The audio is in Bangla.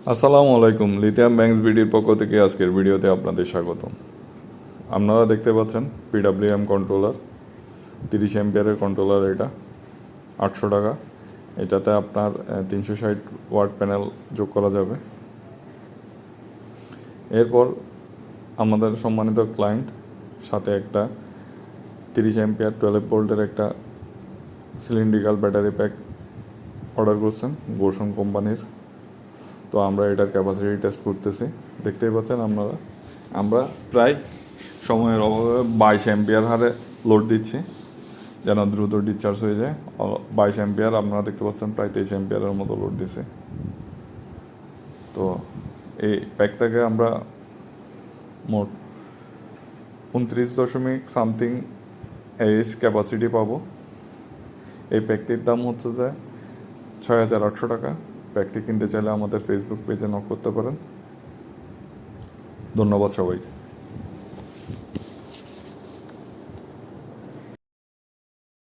আসসালামু আলাইকুম, লিথিয়াম ব্যাংকস বিডির পক্ষ থেকে আজকের ভিডিওতে আপনাদের স্বাগতম। আপনারা দেখতে পাচ্ছেন পিডাব্লিউএম কন্ট্রোলার, 30 এম্পিয়ারের কন্ট্রোলার। এটা 800 টাকা। এটাতে আপনার 360 ওয়াট প্যানেল যোগ করা যাবে। এরপর আমাদের সম্মানিত ক্লায়েন্ট সাথে একটা 30 এম্পিয়ার 12 ভোল্টের একটা সিলিন্ড্রিক্যাল ব্যাটারি প্যাক অর্ডার করছেন গোশন কোম্পানির। তো আমরা এটার ক্যাপাসিটি টেস্ট করতেছি, দেখতেই পাচ্ছেন আপনারা। আমরা প্রায় সময়ের অভাবে 22 এম্পিয়ার হারে লোড দিচ্ছি যেন দ্রুত ডিসচার্জ হয়ে যায়। 22 এম্পিয়ার, আপনারা দেখতে পাচ্ছেন প্রায় 23 এম্পিয়ারের মতো লোড দিছে। তো এই প্যাক থেকে আমরা মোট 29.something এইচ ক্যাপাসিটি পাবো। এই প্যাকটির দাম হচ্ছে যে 6,800 টাকা। প্যাকটি কিনতে চাইলে আমাদের ফেসবুক পেজে নক করতে পারেন। ধন্যবাদ সবাইকে।